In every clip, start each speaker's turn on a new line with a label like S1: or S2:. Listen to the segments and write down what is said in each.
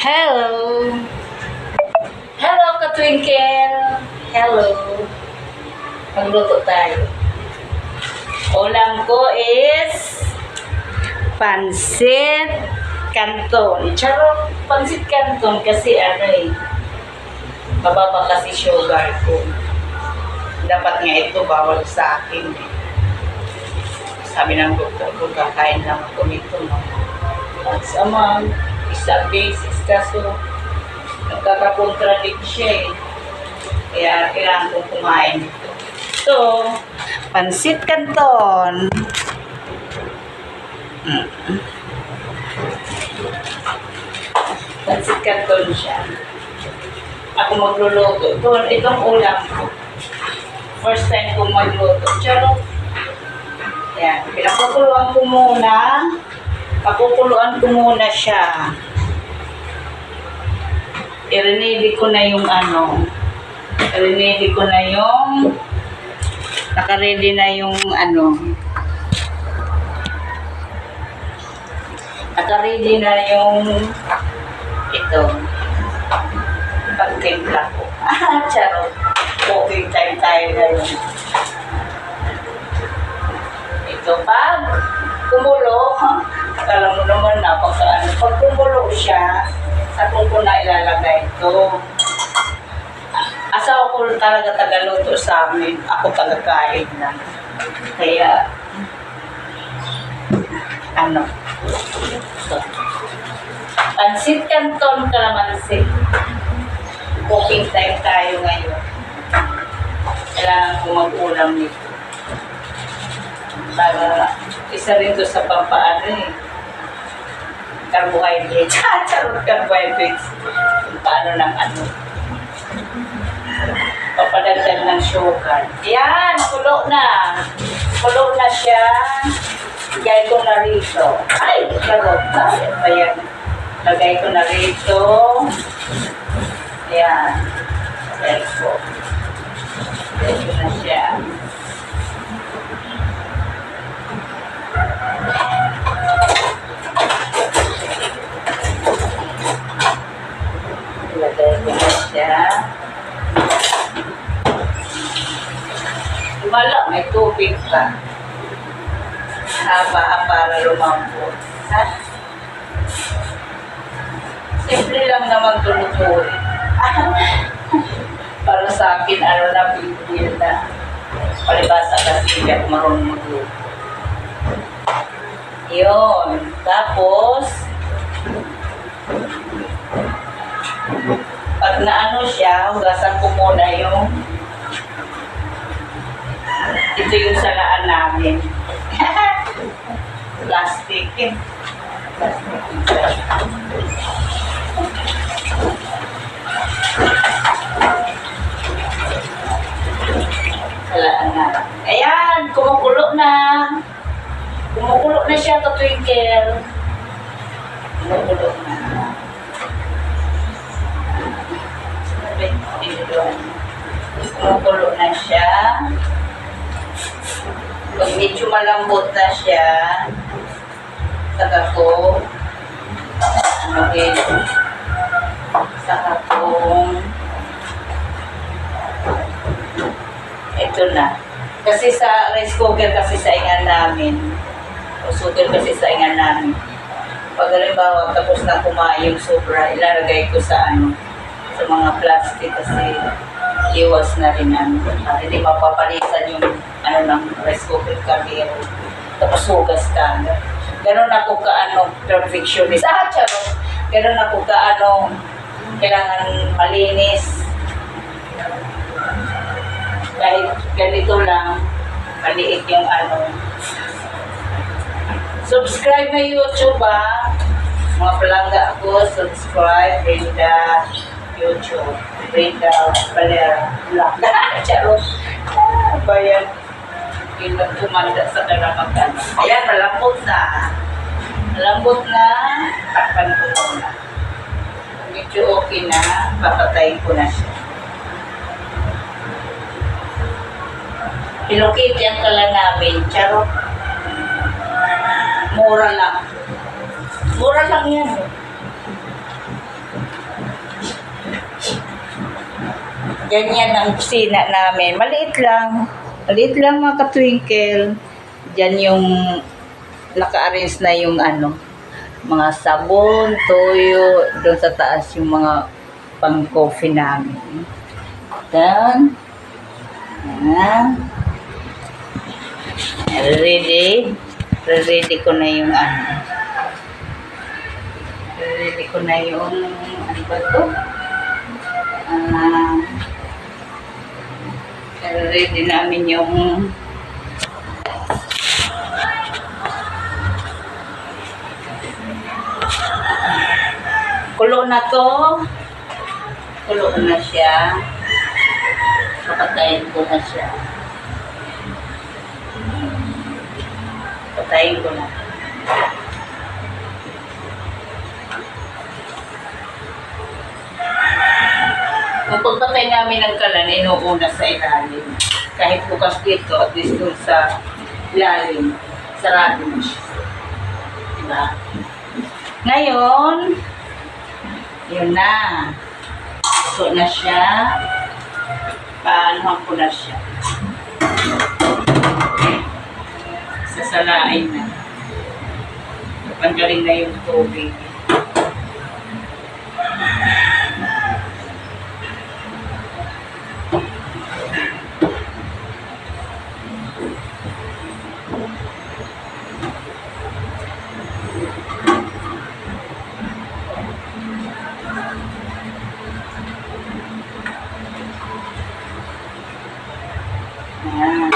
S1: Hello! Hello, Katwinkle! Hello! Magluto tayo. Ulam ko is pansit canton. Charot, pansit canton kasi mababa kasi sugar ko. Dapat nga ito bawal sa akin. Sabi ng doktor ko, kakain lang ako nito. Once a month, isang basis kaso nagkakakontradict siya eh. Kaya kailangan kong kumain ito. So, pansit canton. Pansit canton siya. Ako magluluto. Itong ulam ko. First time kong magluto. Charot. Ayan. Pinapakuluan ko muna. Pakukuluan ko muna siya. I-ready ko na yung I-ready ko na yung naka-ready na yung naka-ready na yung ito. Pag-timpla ko. Charot. Cooking time tayo ngayon. Ito pag kumulo, akala mo naman pag kumulo siya, saan ko na ilalagay ito. Asawa ko talaga tagaluto sa amin, ako tagakain lang. Kaya, pansit canton kalamansi. Cooking time tayo ngayon. Kailangan ko mag-ulam nito. Para isa rin to sa carbohydrates. Charot, carbohydrates. Paano ng papadagdag ng sugar. Yan, kulo na. Kulo na siya. Lagay ko na rito. Ay, charot. Ayan. Lagay ko na rito. Ayan. Lagay ko. Lagay ko na siya. Ilagay ko na siya. Wala, may tubig pa. Haba para lumambot. Ha? Simple lang naman tuluturin. Para sa akin, bigil na. Palibasa kasi hindi ako marunong magluto. Yun. Tapos, pag siya, hugasan ko muna ito yung salaan namin. Plastic. Salaan namin. Ayan, kumukulo na. Kumukulo na siya, Katwinkle. Kumukulo na. Kumukulo na siya. Pag medyo malambot na siya, saka ko, ito na. Kasi sa rice cooker kasi sa ingan namin, pag halimbawa tapos na kumain yung sobra, ilalagay ko sa mga plastic kasi iwas na rin hindi mapapalisan yung ng rice cooker kagero. Tapos hugas ka. Ganon ako perfectionist. Charot. Ganon ako kailangan malinis. Kahit ganito lang, maliit yung Subscribe na YouTube Mga palangga ako, subscribe, Brenda YouTube. Brenda Valera Vlog. Charot. Bayan. Ilang tumanda sa karamakan. Ayan, malambot na. Takpan ko muna. Medyo okay na, papatayin ko na siya. Pinukit yan kala namin. Charot. Mura lang yan. Ganyan ang kusina namin. Maliit lang. Maliit lang mga ka-twinkle. Diyan yung naka-arrange na yung ano, mga sabon, toyo, doon sa taas yung mga pang-coffee namin. Then, yan. Ready. Ready ko na yung ano. Ready ko na yung ano ba ito? Ready namin yung kulo na to. Kulo na siya. Papatayin ko na siya. Patayin ko na. Kung pagpatay namin ng kalan, inuuna sa ilalim. Kahit bukas dito, at least dun sa ilalim, sarado mo siya. Diba? Ngayon, yun na. Ito na siya. Paanohan ko na siya. Sasalain na. Tanggalin na yung tubig. Ayan.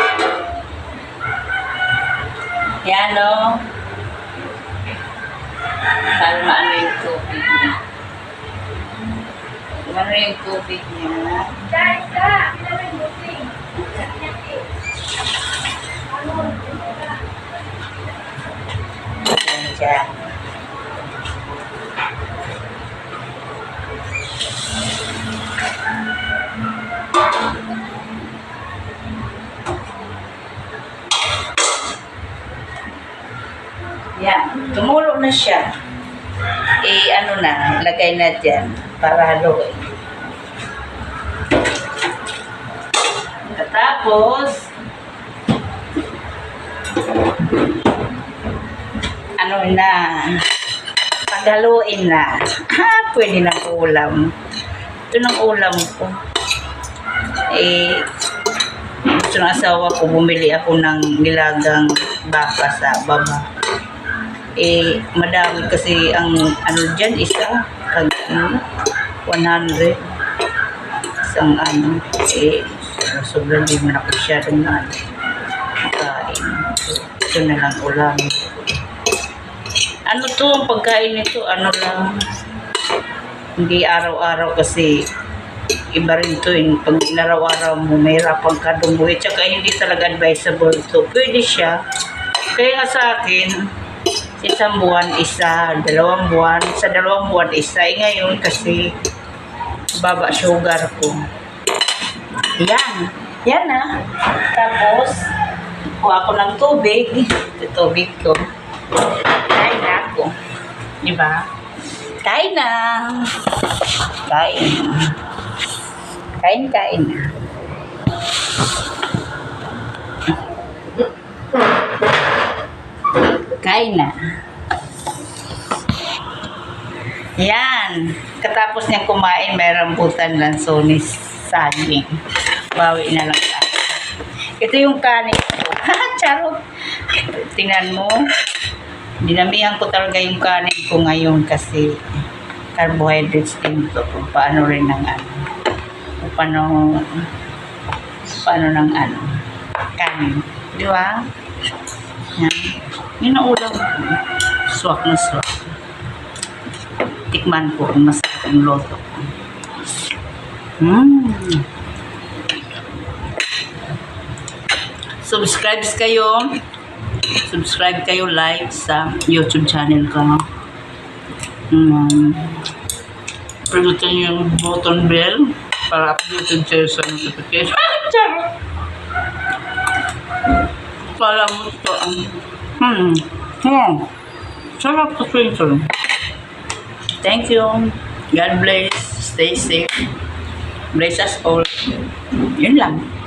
S1: Yan o. Kalma ano yung tubig niya. Ano yung tubig niya. Yan siya. Yan, tumulo na siya. Ano na, lagay na dyan para haluin. Tapos, ano na, paghaluin na. Pwede ng ulam. Ito ng ulam ko. Gusto ng asawa ko, bumili ako ng nilagang baka sa baba. Madami kasi ang ano dyan, isa, 100. Isang ano, sobrang di mo na ko siya rin na pagkain. Ito na lang ulam. Ano to, ang pagkain nito, ano lang, hindi araw-araw kasi iba rin to, pag inaraw-araw mo, mahirapan ka dumuhi, tsaka hindi talaga advisable to. Pwede siya. Kaya nga sa akin, isang buwan, isa, 2 buwan, sa 2 buwan, isa. Ngayon kasi baba sugar ko. Yan. Yan na. Tapos, kuha ko ng tubig. Ito tubig ko. Kain na ako. Diba? Kain na. Kain. Kain na. Kain na. Yan. Katapos niyang kumain, may rambutan lansones saging. Bawi na lang tayo. Ito yung kanin ko. Charot. Tingnan mo. Dinamihan ko talaga yung kanin ko ngayon kasi carbohydrates din ito. Kung paano rin ng ano. Kung paano ng ano. Kanin. Di ba? Yan. Yun ang ulam ko. Swak na swak. Tikman ko kung masarap ang loto ko. Subscribe kayo live sa YouTube channel ko. Pindutin niyo yung button bell para updated kayo sa notification. Charot! Para mo ito ang sarap sa twinkle. Thank you. God bless. Stay safe. Bless us all. Yun lang.